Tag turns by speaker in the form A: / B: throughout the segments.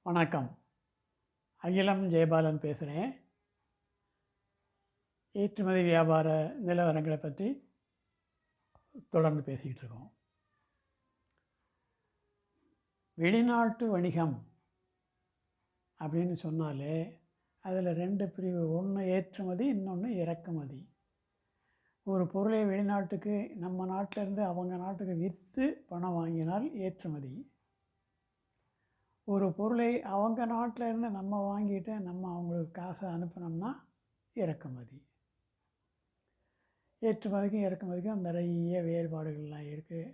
A: வணக்கம். அகிலம் ஜெயபாலன் பேசுகிறேன். ஏற்றுமதி வியாபார நிலவரங்களை பற்றி தொடர்ந்து பேசிக்கிட்டு இருக்கோம். வெளிநாட்டு வணிகம் அப்படின்னு சொன்னாலே அதில் ரெண்டு பிரிவு. ஒன்று ஏற்றுமதி, இன்னொன்று இறக்குமதி. ஒரு பொருளை வெளிநாட்டுக்கு நம்ம நாட்டிலேருந்து அவங்க நாட்டுக்கு விற்று பணம் வாங்கினால் ஏற்றுமதி. ஒரு பொருளை அவங்க நாட்டிலேருந்து நம்ம வாங்கிட்டு நம்ம அவங்களுக்கு காசை அனுப்பினோம்னா இறக்குமதி. ஏற்றுமதிக்கும் இறக்குமதிக்கும் நிறைய வேறுபாடுகள்லாம் இருக்குது.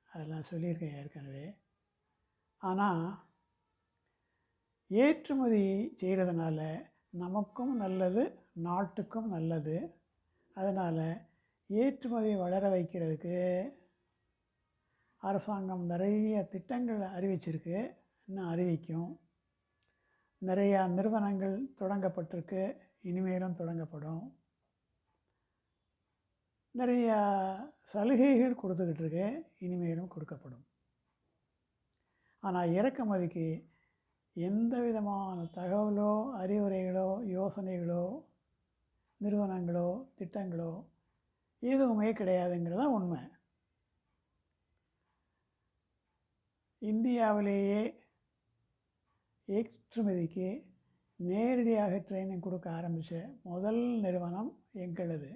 A: அதெல்லாம் சொல்லியிருக்கேன் ஏற்கனவே. ஆனால் ஏற்றுமதி செய்கிறதுனால நமக்கும் நல்லது, நாட்டுக்கும் நல்லது. அதனால் ஏற்றுமதியை வளர வைக்கிறதுக்கு அரசாங்கம் நிறைய திட்டங்கள் அறிவிச்சிருக்கு, இன்னும் அறிவிக்கும். நிறையா நிறுவனங்கள் தொடங்கப்பட்டிருக்கு, இனிமேலும் தொடங்கப்படும். நிறையா சலுகைகள் கொடுத்துக்கிட்டு இருக்கு, இனிமேலும் கொடுக்கப்படும். ஆனால் இறக்குமதிக்கு எந்த விதமான தகவலோ அறிவுரைகளோ யோசனைகளோ நிறுவனங்களோ திட்டங்களோ எதுவுமே கிடையாதுங்கிறது தான் உண்மை. இந்தியாவிலேயே ஏற்றுமதிக்கு நேரடியாக ட்ரைனிங் கொடுக்க ஆரம்பித்த முதல் நிறுவனம் எங்களது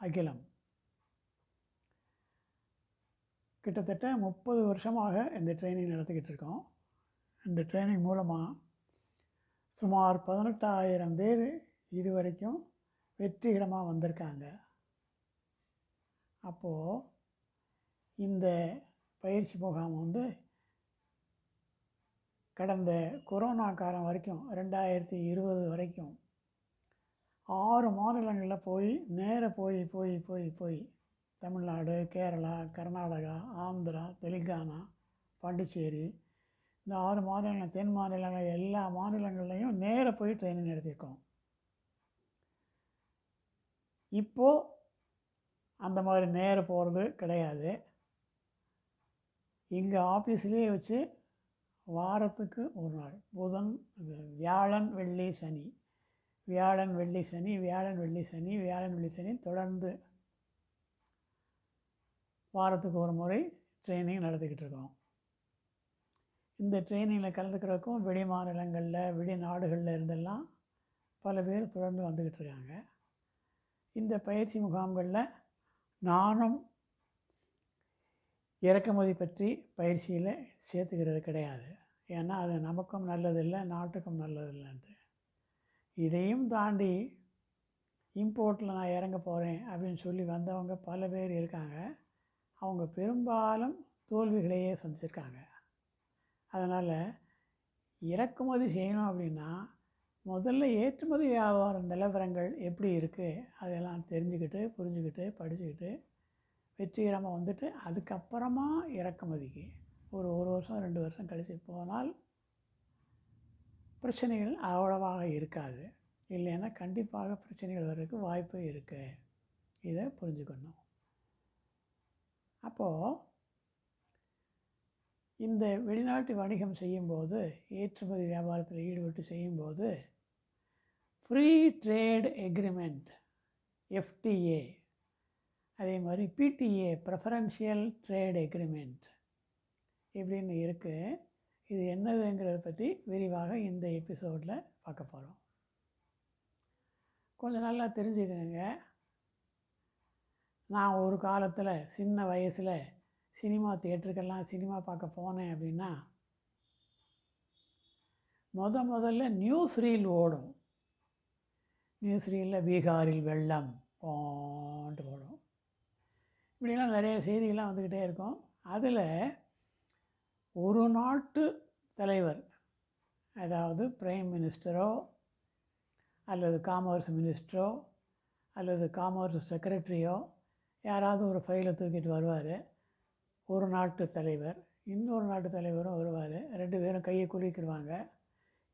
A: அகிலம். கிட்டத்தட்ட 30 வருஷமாக இந்த ட்ரைனிங் நடத்திக்கிட்டு இருக்கோம். இந்த ட்ரைனிங் மூலமாக சுமார் 18,000 பேர் இதுவரைக்கும் வெற்றிகரமாக வந்திருக்காங்க. அப்போது இந்த பயிற்சி முகாம் கடந்த கொரோனா காலம் வரைக்கும் 2020 வரைக்கும் 6 மாநிலங்களில் போய் தமிழ்நாடு, கேரளா, கர்நாடகா, ஆந்திரா, தெலுங்கானா, பாண்டிச்சேரி, இந்த 6 மாநிலங்கள், தென் மாநிலங்கள், எல்லா மாநிலங்கள்லையும் போய் ட்ரைனிங் நடத்தியிருக்கோம். இப்போது அந்த மாதிரி போகிறது கிடையாது. இங்கே ஆஃபீஸ்லேயே வச்சு வாரத்துக்கு ஒரு நாள், வியாழன் வெள்ளி சனி தொடர்ந்து வாரத்துக்கு ஒரு முறை ட்ரைனிங் நடத்திக்கிட்டு இருக்கோம். இந்த ட்ரைனிங்கில் கலந்துக்கிறதுக்கும் வெளி மாநிலங்களில் வெளிநாடுகளில் இருந்தெல்லாம் பல பேர் தொடர்ந்து வந்துக்கிட்டு இருக்காங்க. இந்த பயிற்சி முகாம்களில் நானும் இறக்குமதி பற்றி பயிற்சியில் சேர்த்துக்கிறது கிடையாது. ஏன்னா அது நமக்கும் நல்லதில்லை, நாட்டுக்கும் நல்லதில்லைன்ட்டு. இதையும் தாண்டி இம்போர்ட்டில் நான் இறங்க போகிறேன் அப்படின்னு சொல்லி வந்தவங்க பல பேர் இருக்காங்க. அவங்க பெரும்பாலும் தோல்விகளையே சந்திச்சிருக்காங்க. அதனால் இறக்குமதி செய்யணும் அப்படின்னா முதல்ல ஏற்றுமதி வியாபார நிலவரங்கள் எப்படி இருக்குது அதெல்லாம் தெரிஞ்சுக்கிட்டு, புரிஞ்சுக்கிட்டு, படிச்சுக்கிட்டு வெற்றிகரமாக வந்துட்டு அதுக்கப்புறமா இறக்குமதிக்கு ஒரு வருஷம் 2 வருஷம் கழித்து போனால் பிரச்சனைகள் அவ்வளவாக இருக்காது. இல்லைன்னா கண்டிப்பாக பிரச்சனைகள் வர்றதுக்கு வாய்ப்பு இருக்குது. இதை புரிஞ்சுக்கணும். அப்போது இந்த வெளிநாட்டு வணிகம் செய்யும்போது, ஏற்றுமதி வியாபாரத்தில் ஈடுபட்டு செய்யும்போது ஃப்ரீ ட்ரேட் எக்ரிமெண்ட், FTA, அதே மாதிரி PTA, ப்ரெஃபரன்ஷியல் ட்ரேட் எக்ரிமெண்ட் இப்படின்னு இருக்குது. இது என்னதுங்கிறத பற்றி விரிவாக இந்த எபிசோடில் பார்க்க போகிறோம். கொஞ்சம் நல்லா தெரிஞ்சுக்கங்க. நான் ஒரு காலத்தில் சின்ன வயசில் சினிமா தியேட்டருக்கெல்லாம் சினிமா பார்க்க போனேன் அப்படின்னா முதல்ல நியூஸ் ரீல் ஓடும். நியூஸ் ரீலில் பீகாரில் வெள்ளம் போன்ட்டு ஓடும். இப்படிலாம் நிறைய செய்திகள்லாம் வந்துக்கிட்டே இருக்கும். அதில் ஒரு நாட்டு தலைவர், அதாவது பிரைம் மினிஸ்டரோ அல்லது காமர்ஸ் மினிஸ்டரோ அல்லது காமர்ஸ் செக்ரட்டரியோ யாராவது ஒரு ஃபைலை தூக்கிட்டு வருவார். ஒரு நாட்டு தலைவர், இன்னொரு நாட்டு தலைவரும் வருவார். 2 பேரும் கையை குலுக்கிடுவாங்க.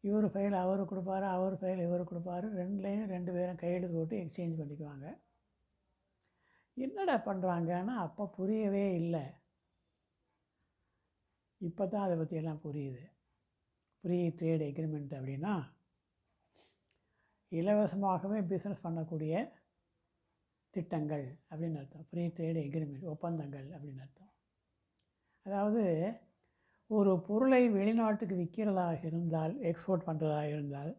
A: இவர் ஃபைல் அவர் கொடுப்பாரு, அவர் ஃபைல் இவர் கொடுப்பாரு. 2 பேரும் கையெழுத்து போட்டு எக்ஸ்சேஞ்ச் பண்ணிக்குவாங்க. என்னடா பண்ணுறாங்கன்னா அப்போ புரியவே இல்லை. இப்போ தான் அதை பற்றியெல்லாம் புரியுது. ஃப்ரீ ட்ரேட் எக்ரிமெண்ட் அப்படின்னா இலவசமாகவே பிஸ்னஸ் பண்ணக்கூடிய திட்டங்கள் அப்படின்னு அர்த்தம். ஃப்ரீ ட்ரேட் எக்ரிமெண்ட், ஒப்பந்தங்கள் அப்படின்னு அர்த்தம். அதாவது ஒரு பொருளை வெளிநாட்டுக்கு விற்கிறதாக இருந்தால், எக்ஸ்போர்ட் பண்ணுறதாக இருந்தால்,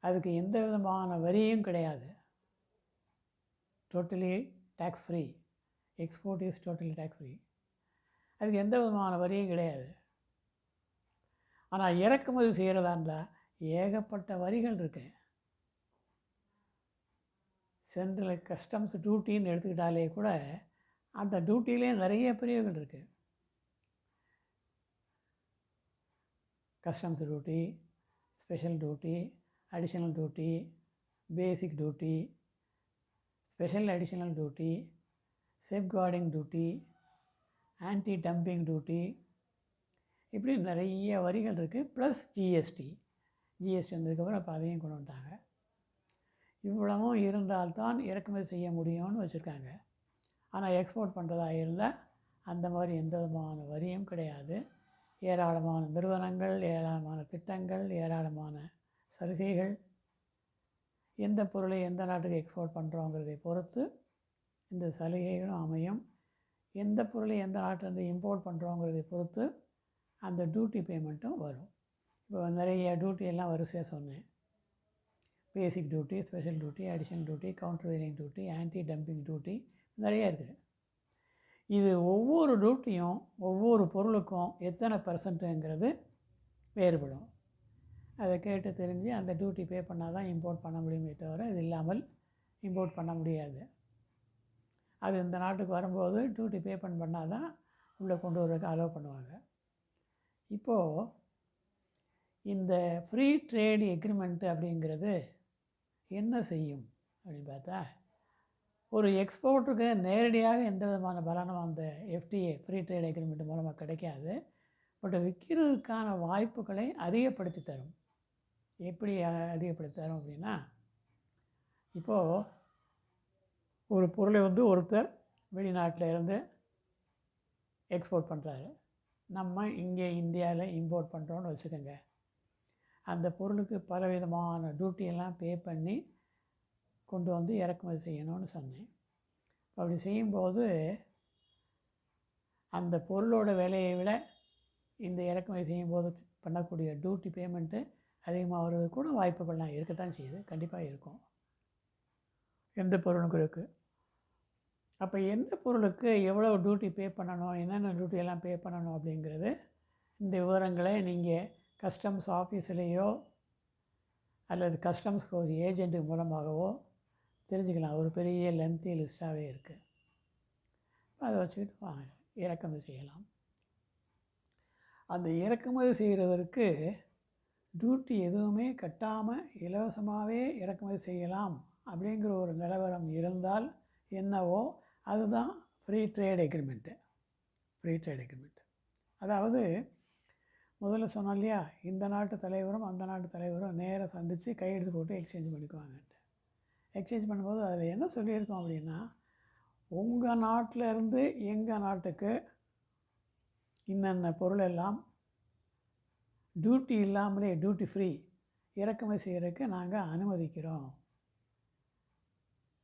A: அதுக்கு எந்த விதமான வரியும் கிடையாது. Totally tax free. Export is totally tax free. அதுக்கு எந்த விதமான வரியும் கிடையாது. ஆனால் இறக்குமதி செய்கிறதா இருந்தால் ஏகப்பட்ட வரிகள் இருக்கு. சென்ட்ரல் கஸ்டம்ஸ் டியூட்டின்னு எடுத்துக்கிட்டாலே கூட அந்த டியூட்டிலே நிறைய பிரிவுகள் இருக்குது. Customs duty, special duty, additional duty, basic duty, special additional duty, safeguarding duty, anti dumping duty, இப்படி நிறைய வரிகள் இருக்குது. ப்ளஸ் ஜிஎஸ்டி வந்ததுக்கப்புறம் இப்போ அதையும் கொண்டு வந்துட்டாங்க. இவ்வளவும் இருந்தால்தான் இறக்குமதி செய்ய முடியும்னு வச்சுருக்காங்க. ஆனால் எக்ஸ்போர்ட் பண்ணுறதா இருந்தால் அந்த மாதிரி எந்த விதமான வரியும் கிடையாது. ஏராளமான நிறுவனங்கள், ஏராளமான திட்டங்கள், ஏராளமான சலுகைகள். எந்த பொருளை எந்த நாட்டுக்கு எக்ஸ்போர்ட் பண்ணுறோங்கிறதை பொறுத்து இந்த சலுகைகளும் அமையும். எந்த பொருளை எந்த நாட்டிலேருந்து இம்போர்ட் பண்ணுறோங்கிறதை பொறுத்து அந்த டியூட்டி பேமெண்ட்டும் வரும். இப்போ நிறைய டியூட்டி எல்லாம் வரிசையாக சொன்னேன். Basic duty, special duty, additional duty, countervailing duty, anti dumping duty, நிறைய இருக்குது. இது ஒவ்வொரு டியூட்டியும் ஒவ்வொரு பொருளுக்கும் எத்தனை பர்சன்ட்டுங்கிறது வேறுபடும். அதை கேட்டு தெரிஞ்சு அந்த டியூட்டி பே பண்ணால் தான் இம்போர்ட் பண்ண முடியுமே தவிர இது இல்லாமல் இம்போர்ட் பண்ண முடியாது. அது இந்த நாட்டுக்கு வரும்போது டியூட்டி பே பண்ணால் தான் உள்ளே கொண்டு வரதுக்கு அலோவ் பண்ணுவாங்க. இப்போது இந்த ஃப்ரீ ட்ரேட் எக்ரிமெண்ட்டு அப்படிங்கிறது என்ன செய்யும் அப்படின்னு பார்த்தா, ஒரு எக்ஸ்போர்ட்டுக்கு நேரடியாக எந்த விதமான பலனும் அந்த எஃப்டிஏ ஃப்ரீ ட்ரேட் எக்ரிமெண்ட் மூலமாக கிடைக்காது. பட் விற்கிறதுக்கான வாய்ப்புகளை அதிகப்படுத்தி தரும். எப்படி அதிகப்படுத்தி தரும் அப்படின்னா, இப்போது ஒரு பொருளை ஒருத்தர் வெளிநாட்டில் இருந்து எக்ஸ்போர்ட் பண்ணுறாரு. நம்ம இங்கே இந்தியாவில் இம்போர்ட் பண்ணுறோன்னு வச்சுக்கோங்க. அந்த பொருளுக்கு பலவிதமான டியூட்டியெல்லாம் பே பண்ணி கொண்டு வந்து இறக்குமதி செய்யணும்னு சொன்னேன். அப்படி செய்யும்போது அந்த பொருளோட விலையை விட இந்த இறக்குமதி செய்யும்போது பண்ணக்கூடிய டியூட்டி பேமெண்ட்டு அதிகமாக வர்றது கூட வாய்ப்புகள்லாம் இருக்கத்தான் செய்யுது. கண்டிப்பாக இருக்கும். எந்த பொருளுக்கு இருக்குது. அப்போ எந்த பொருளுக்கு எவ்வளோ டியூட்டி பே பண்ணணும், என்னென்ன டியூட்டியெல்லாம் பே பண்ணணும் அப்படிங்கிறது இந்த விவரங்களை நீங்கள் கஸ்டம்ஸ் ஆஃபீஸ்லேயோ அல்லது கஸ்டம்ஸ் ஹவுஸ் ஏஜென்ட்டு மூலமாகவோ தெரிஞ்சுக்கலாம். ஒரு பெரிய லென்த்தி லிஸ்ட்டாகவே இருக்குது. அதை வச்சுக்கிட்டு இறக்குமதி செய்யலாம். அந்த இறக்குமதி செய்கிறவருக்கு டியூட்டி எதுவுமே கட்டாமல் இலவசமாகவே இறக்குமதி செய்யலாம் அப்படிங்கிற ஒரு நிலவரம் இருந்தால் என்னவோ அதுதான் free trade agreement. Free trade agreement அதாவது முதல்ல சொன்னோம் இல்லையா, இந்த நாட்டு தலைவரும் அந்த நாட்டு தலைவரும் நேராக சந்தித்து கையெழுத்து போட்டு எக்ஸ்சேஞ்ச் பண்ணிக்குவாங்கன்ட்டு. எக்ஸ்சேஞ்ச் பண்ணும்போது அதில் என்ன சொல்லியிருக்கோம் அப்படின்னா, உங்கள் நாட்டில் இருந்து எங்கள் நாட்டுக்கு இன்னென்ன பொருள் எல்லாம் டியூட்டி இல்லாமலே டியூட்டி ஃப்ரீ இறக்குமதி செய்கிறதுக்கு நாங்கள் அனுமதிக்கிறோம்.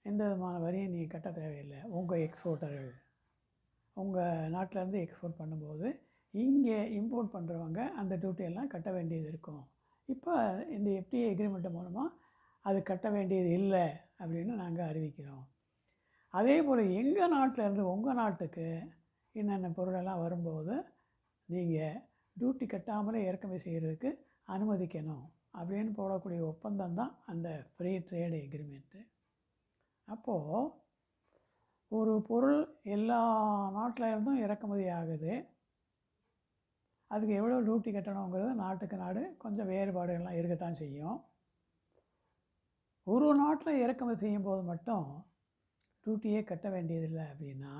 A: எந்த விதமான வரியும் நீங்கள் கட்ட தேவையில்லை. உங்கள் எக்ஸ்போர்ட்டர்கள் உங்கள் நாட்டிலேருந்து எக்ஸ்போர்ட் பண்ணும்போது இங்கே இம்போர்ட் பண்ணுறவங்க அந்த டியூட்டியெல்லாம் கட்ட வேண்டியது இருக்கும். இப்போ இந்த எஃப்டிஏ எக்ரிமெண்ட் மூலமாக அது கட்ட வேண்டியது இல்லை அப்படின்னு நாங்கள் அறிவிக்கிறோம். அதே போல் எங்கள் நாட்டிலேருந்து உங்கள் நாட்டுக்கு என்னென்ன பொருளெல்லாம் வரும்போது நீங்கள் டியூட்டி கட்டாமலே இறக்குமதி செய்கிறதுக்கு அனுமதிக்கணும் அப்படின்னு போடக்கூடிய ஒப்பந்தம் தான் அந்த ஃப்ரீ ட்ரேட் எக்ரிமெண்ட்டு. அப்போது ஒரு பொருள் எல்லா நாட்டில் இருந்தும் இறக்குமதி ஆகுது. அதுக்கு எவ்வளோ டியூட்டி கட்டணுங்கிறது நாட்டுக்கு நாடு கொஞ்சம் வேறுபாடுகள்லாம் இருக்கத்தான் செய்யும். ஒரு நாட்டில் இறக்குமதி செய்யும்போது மட்டும் டியூட்டியே கட்ட வேண்டியதில்லை அப்படின்னா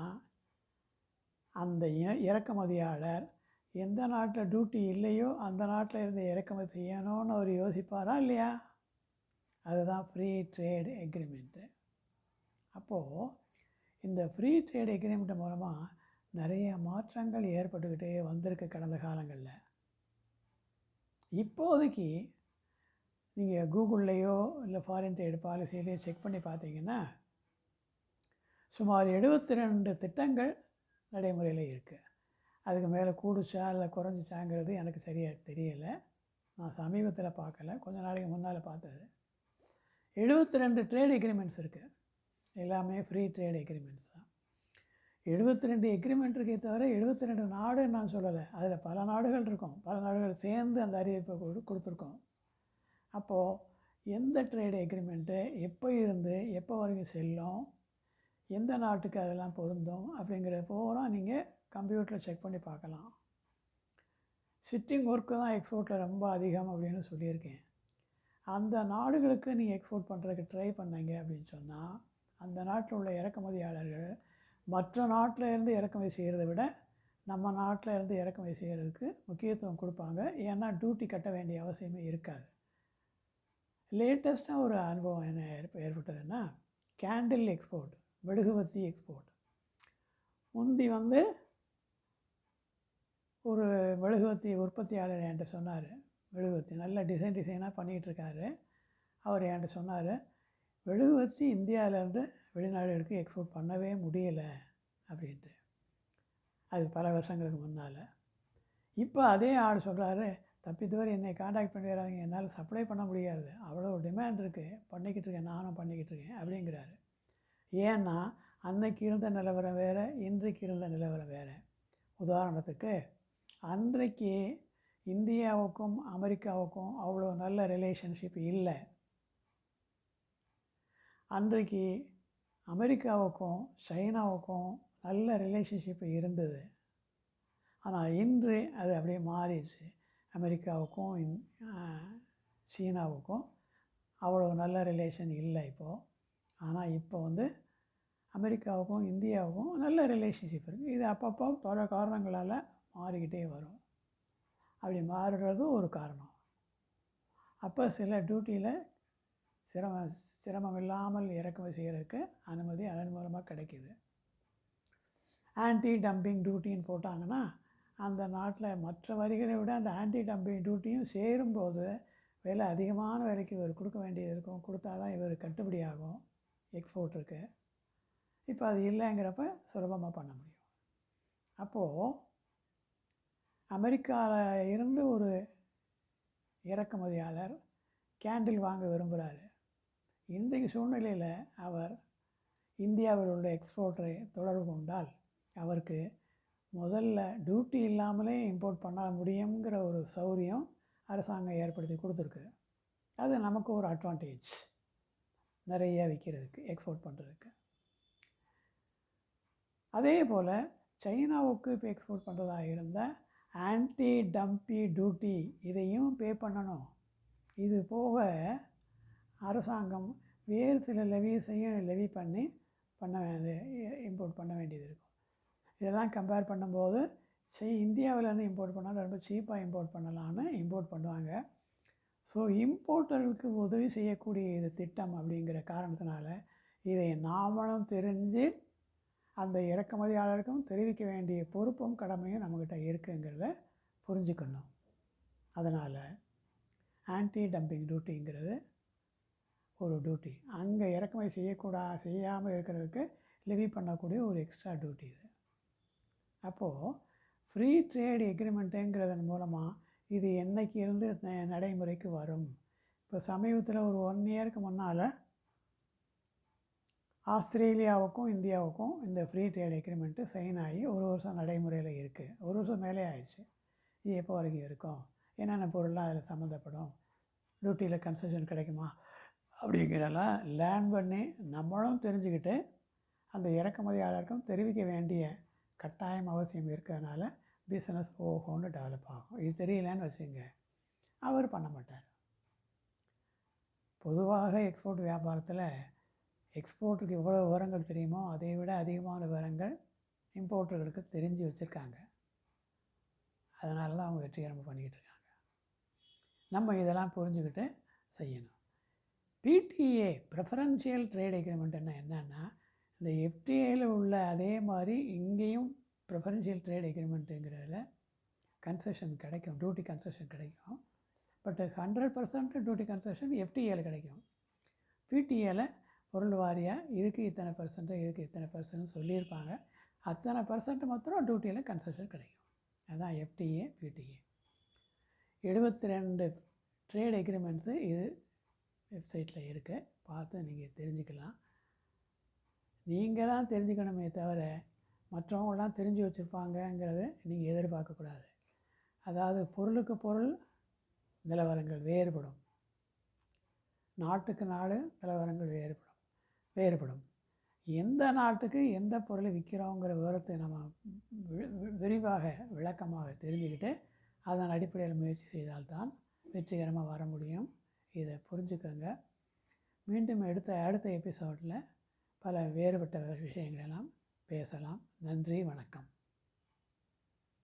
A: அந்த இறக்குமதியாளர் எந்த நாட்டில் டியூட்டி இல்லையோ அந்த நாட்டில் இருந்து இறக்குமதி செய்யணும்னு அவர் யோசிப்பாரா இல்லையா? அதுதான் ஃப்ரீ ட்ரேட் எக்ரிமெண்ட்டு. அப்போது இந்த ஃப்ரீ ட்ரேட் எக்ரிமெண்ட் மூலமாக நிறைய மாற்றங்கள் ஏற்பட்டுக்கிட்டே வந்திருக்கு கடந்த காலங்களில். இப்போதைக்கு நீங்கள் கூகுள்லேயோ இல்லை ஃபாரின் ட்ரேட் பாலிசியிலையோ செக் பண்ணி பார்த்தீங்கன்னா சுமார் 72 திட்டங்கள் நடைமுறையில் இருக்குது. அதுக்கு மேலே கூடுச்சா இல்லை குறைஞ்சிச்சாங்கிறது எனக்கு சரியாக தெரியலை. நான் சமீபத்தில் பார்க்கல, கொஞ்ச நாளைக்கு முன்னால் பார்த்தது. 72 ட்ரேட் எக்ரிமெண்ட்ஸ் இருக்குது. எல்லாமே ஃப்ரீ ட்ரேட் எக்ரிமெண்ட்ஸ் தான். 72 எக்ரிமெண்ட் இருக்கே தவிர 72 நாடுன்னு நான் சொல்லலை. அதில் பல நாடுகள் இருக்கும், பல நாடுகள் சேர்ந்து அந்த அறிவிப்பை கொடுத்துருக்கோம். அப்போது எந்த ட்ரேட் எக்ரிமெண்ட்டு எப்போ இருந்து எப்போ வரைக்கும் செல்லும், எந்த நாட்டுக்கு அதெல்லாம் பொருந்தும் அப்படிங்கிற பூரா நீங்கள் கம்ப்யூட்டரில் செக் பண்ணி பார்க்கலாம். சிட்டிங் ஒர்க்கு தான் எக்ஸ்போர்ட்டில் ரொம்ப அதிகம் அப்படின்னு சொல்லியிருக்கேன். அந்த நாடுகளுக்கு நீங்கள் எக்ஸ்போர்ட் பண்ணுறதுக்கு ட்ரை பண்ணீங்க அப்படின்னு சொன்னால் அந்த நாட்டில் உள்ள இறக்குமதியாளர்கள் மற்ற நாட்டில் இருந்து இறக்குமதி செய்கிறத விட நம்ம நாட்டில் இருந்து இறக்குமதி செய்கிறதுக்கு முக்கியத்துவம் கொடுப்பாங்க. ஏன்னா டியூட்டி கட்ட வேண்டிய அவசியமே இருக்காது. லேட்டஸ்ட்டாக ஒரு அனுபவம் என்ன ஏற்பட்டதுன்னா, கேண்டில் எக்ஸ்போர்ட், மெழுகுவர்த்தி எக்ஸ்போர்ட். முந்தி ஒரு மெழுகுவர்த்தி உற்பத்தியாளர் என்கிட்ட சொன்னார், மெழுகுவர்த்தி நல்ல டிசைனாக பண்ணிகிட்ருக்காரு. அவர் என்கிட்ட சொன்னார், மெழுகுவர்த்தி இந்தியாவிலேருந்து வெளிநாடுகளுக்கு எக்ஸ்போர்ட் பண்ணவே முடியலை அப்படின்ட்டு. அது பல வருஷங்களுக்கு முன்னால். இப்போ அதே ஆள் சொல்கிறாரு, தப்பித்தவரை என்னை காண்டாக்ட் பண்ணி வராங்க, என்னால் சப்ளை பண்ண முடியாது, அவ்வளோ டிமாண்ட் இருக்குது, பண்ணிக்கிட்டு இருக்கேன், நானும் பண்ணிக்கிட்டு இருக்கேன் அப்படிங்கிறாரு. ஏன்னா அன்னைக்கு இருந்த நிலவரம் வேறு, இன்றைக்கு இருந்த நிலவரம் வேறு. உதாரணத்துக்கு அன்றைக்கு இந்தியாவுக்கும் அமெரிக்காவுக்கும் அவ்வளோ நல்ல ரிலேஷன்ஷிப் இல்லை. அன்றைக்கு அமெரிக்காவுக்கும் சைனாவுக்கும் நல்ல ரிலேஷன்ஷிப் இருந்தது. ஆனால் இன்று அது அப்படியே மாறிடுச்சு. அமெரிக்காவுக்கும் சீனாவுக்கும் அவ்வளோ நல்ல ரிலேஷன் இல்லை இப்போது. ஆனால் இப்போ அமெரிக்காவுக்கும் இந்தியாவுக்கும் நல்ல ரிலேஷன்ஷிப் இருக்குது. இது அப்பப்போ பல காரணங்களால் மாறிக்கிட்டே வரும். அப்படி மாறுறது ஒரு காரணம். அப்போ சில டியூட்டியில் சிரமம் இல்லாமல் இறக்குமதி செய்கிறதுக்கு அனுமதி அதன் மூலமாக கிடைக்கிது. ஆன்டி டம்பிங் டியூட்டின்னு போட்டாங்கன்னா அந்த நாட்டில் மற்ற வரிகளை விட அந்த ஆன்டி டம்பிங் டியூட்டியும் சேரும்போது விலை அதிகமான விலைக்கு இவர் கொடுக்க வேண்டியது இருக்கும். கொடுத்தா தான் இவர் கட்டுப்படி ஆகும் எக்ஸ்போர்ட்டுருக்கு. இப்போ அது இல்லைங்கிறப்ப சுலபமாக பண்ண முடியும். அப்போது அமெரிக்காவில் இருந்து ஒரு இறக்குமதியாளர் கேண்டில் வாங்க விரும்புகிறாரு. இன்றைக்கு சூழ்நிலையில் அவர் இந்தியாவில் உள்ள எக்ஸ்போர்ட்டரை தொடர்பு கொண்டால் அவருக்கு முதல்ல டியூட்டி இல்லாமலே இம்போர்ட் பண்ண முடியுங்கிற ஒரு சௌரியம் அரசாங்கம் ஏற்படுத்தி கொடுத்துருக்கு. அது நமக்கு ஒரு அட்வான்டேஜ், நிறைய விற்கிறதுக்கு, எக்ஸ்போர்ட் பண்ணுறதுக்கு. அதே போல் சைனாவுக்கு இப்போ எக்ஸ்போர்ட் பண்ணுறதா இருந்தால் ஆன்டி டம்பி டியூட்டி இதையும் பே பண்ணணும். இது போக அரசாங்கம் வேறு சில லெவிஸையும் லெவி பண்ணி இம்போர்ட் பண்ண வேண்டியது இருக்கும். இதெல்லாம் கம்பேர் பண்ணும்போது இந்தியாவிலேருந்து இம்போர்ட் பண்ணாலும் ரொம்ப சீப்பாக இம்போர்ட் பண்ணலான்னு இம்போர்ட் பண்ணுவாங்க. ஸோ இம்போர்ட்டர்களுக்கு உதவி செய்யக்கூடிய இது திட்டம் அப்படிங்கிற காரணத்தினால இதை நாமளும் தெரிஞ்சு அந்த இறக்குமதியாளருக்கும் தெரிவிக்க வேண்டிய பொறுப்பும் கடமையும் நம்மக்கிட்ட இருக்குங்கிறத புரிஞ்சுக்கணும். அதனால் ஆன்டி டம்பிங் டியூட்டிங்கிறது ஒரு டியூட்டி. அங்கே இறக்குமதி செய்யாமல் இருக்கிறதுக்கு லெவி பண்ணக்கூடிய ஒரு எக்ஸ்ட்ரா டியூட்டி இது. அப்போது ஃப்ரீ ட்ரேட் எக்ரிமெண்ட்டுங்கிறதன் மூலமாக இது என்றைக்கு இருந்து நடைமுறைக்கு வரும். இப்போ சமீபத்தில் ஒரு 1 இயருக்கு முன்னால் ஆஸ்திரேலியாவுக்கும் இந்தியாவுக்கும் இந்த ஃப்ரீ ட்ரேட் எக்ரிமெண்ட்டு சைன் ஆகி 1 வருஷம் நடைமுறையில் இருக்குது. 1 வருஷம் மேலே ஆயிடுச்சு. இது எப்போ வரைக்கும் இருக்கும், என்னென்ன பொருள்லாம் அதில் சம்மந்தப்படும், டியூட்டியில் கன்செஷன் கிடைக்குமா அப்படிங்கிறதெல்லாம் லேர்ன் பண்ணி நம்மளும் தெரிஞ்சுக்கிட்டு அந்த இறக்குமதியாளருக்கும் தெரிவிக்க வேண்டிய கட்டாயம் அவசியம் இருக்கிறதுனால பிஸ்னஸ் ஓஹோன்னு டெவலப் ஆகும். இது தெரியலன்னு வச்சுங்க, அவர் பண்ண மாட்டார். பொதுவாக எக்ஸ்போர்ட் வியாபாரத்தில் எக்ஸ்போர்ட்டுக்கு எவ்வளோ விவரங்கள் தெரியுமோ அதை விட அதிகமான விவரங்கள் இம்போர்ட்டர்களுக்கு தெரிஞ்சு வச்சுருக்காங்க. அதனால தான் அவங்க வெற்றிகரமாக பண்ணிக்கிட்டு இருக்காங்க. நம்ம இதெல்லாம் புரிஞ்சுக்கிட்டு செய்யணும். பிடிஏ ப்ரெஃபரன்ஷியல் ட்ரேட் எக்ரிமெண்ட்னா என்னென்னா, இந்த எஃப்டிஏயில் உள்ள அதே மாதிரி இங்கேயும் ப்ரெஃபரன்ஷியல் ட்ரேட் எக்ரிமெண்ட்டுங்கிறதுல கன்செஷன் கிடைக்கும், டியூட்டி கன்செஷன் கிடைக்கும். பட் 100% டியூட்டி கன்செஷன் எஃப்டிஏல கிடைக்கும். பிடிஏல பொருள் வாரியாக இதுக்கு இத்தனை பர்சன்ட்டு இதுக்கு இத்தனை பர்சன்ட் சொல்லியிருப்பாங்க. அத்தனை பர்சன்ட் மாத்திரம் டியூட்டியில் கன்செஷன் கிடைக்கும். அதுதான் எஃப்டிஏ பிடிஏ. 72 ட்ரேட் எக்ரிமெண்ட்ஸு இது வெப்சைட்டில் இருக்குது. பார்த்து நீங்கள் தெரிஞ்சுக்கலாம். நீங்கள் தான் தெரிஞ்சுக்கணுமே தவிர மற்றவங்களாம் தெரிஞ்சு வச்சுருப்பாங்கங்கிறத நீங்கள் எதிர்பார்க்கக்கூடாது. அதாவது பொருளுக்கு பொருள் நிலவரங்கள் வேறுபடும், நாட்டுக்கு நாடு நிலவரங்கள் வேறுபடும். எந்த நாட்டுக்கு எந்த பொருளை விற்கிறோங்கிற விவரத்தை நம்ம விரிவாக விளக்கமாக தெரிஞ்சுக்கிட்டு அதன் அடிப்படையில் முயற்சி செய்தால்தான் வெற்றிகரமாக வர முடியும். இதை புரிஞ்சுக்கோங்க. மீண்டும் அடுத்த எபிசோடில் பல வேறுபட்ட விஷயங்களெல்லாம் பேசலாம். நன்றி, வணக்கம்.